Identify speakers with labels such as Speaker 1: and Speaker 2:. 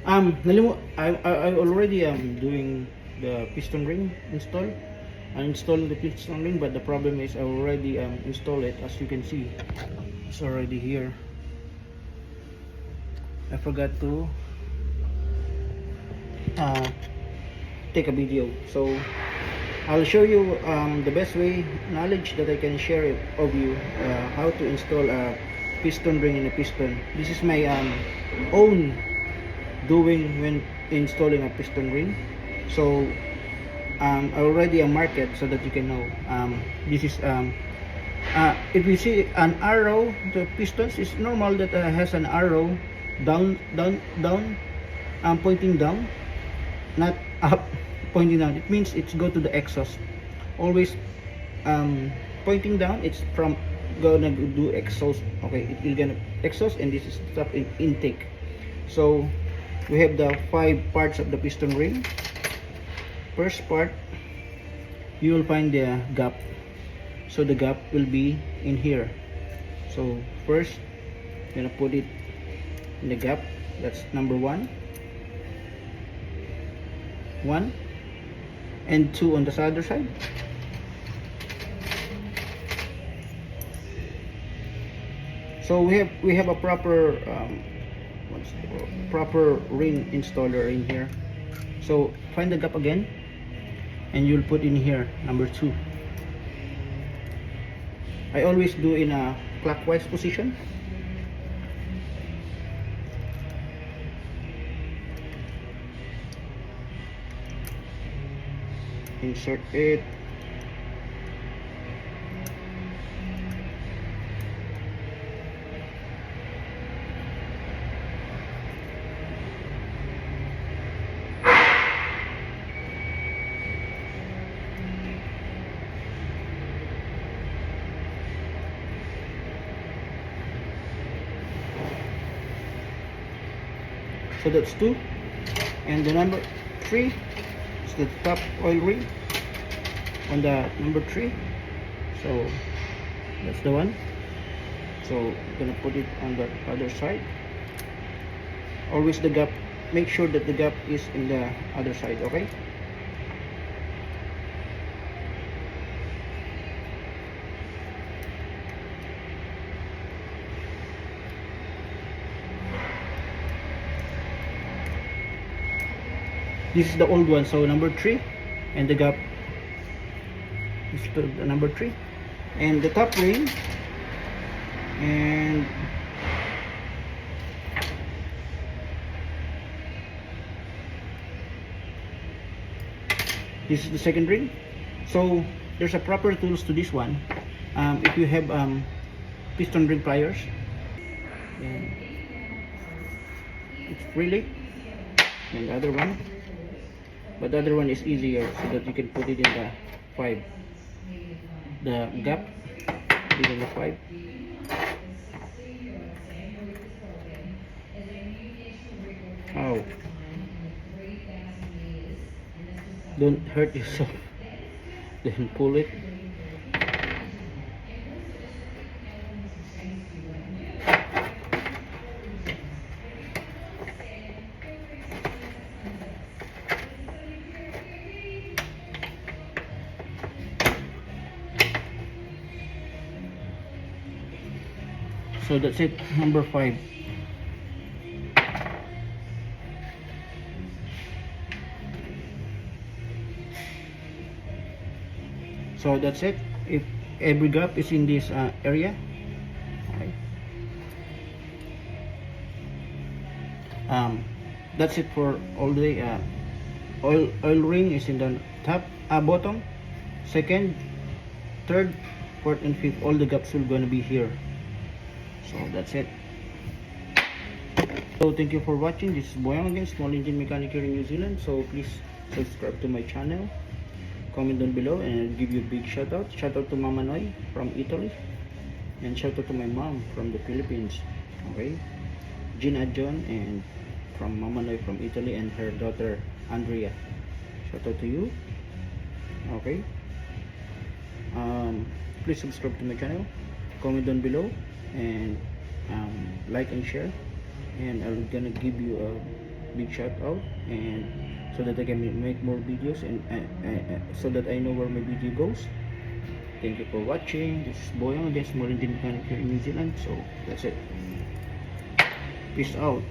Speaker 1: I already doing the piston ring install. I'm installing the piston ring, but the problem is I already installed it. As you can see, it's already here. I forgot to uh, take a video, so I'll show you the best way knowledge that I can share of you how to install a piston ring in a piston. This is my own doing when installing a piston ring. So I already mark it so that you can know. This is if you see an arrow, the pistons is normal that has an arrow down, pointing down, not up, pointing down. It means it's go to the exhaust. Always pointing down. It's from gonna do exhaust. Okay, it will gonna exhaust, and this is stuff in intake. So we have the 5 parts of the piston ring. First part, you will find the gap. So the gap will be in here. So first, I'm gonna put it in the gap. That's number 1, and 2 on the other side. So we have a proper proper ring installer in here. So find the gap again, and you'll put in here number 2. I always do in a clockwise position. Insert it. So that's 2, and the number 3 is the top oil ring on the number 3. So that's the one. So I'm gonna put it on the other side. Always the gap, make sure that the gap is in the other side. Okay, this is the old one. So number 3, and the gap is to the number 3, and the top ring, and this is the second ring. So there's a proper tools to this one. If you have piston ring pliers, and it's really, and the other one, but the other one is easier so that you can put it in the 5, the gap is in the 5. Oh, don't hurt yourself. Then pull it. So that's it, number 5. So that's it. If every gap is in this area, okay. That's it for all the oil ring is in the top, bottom, second, third, fourth, and fifth. All the gaps will gonna be here. So that's it. So thank you for watching. This is Boyang again, small engine mechanic here in New Zealand. So please subscribe to my channel, comment down below, and I'll give you a big shout out. Shout out to Mama Noy from Italy, and shout out to my mom from the Philippines. Okay, Gina John, and from Mama Noy from Italy, and her daughter Andrea. Shout out to you. Okay. Please subscribe to my channel, comment down below, and like and share, and I'm gonna give you a big shout out, and so that I can make more videos, and so that I know where my video goes. Thank you for watching. This is Boyang, again, small engine mechanic here in New Zealand. So that's it. Peace out.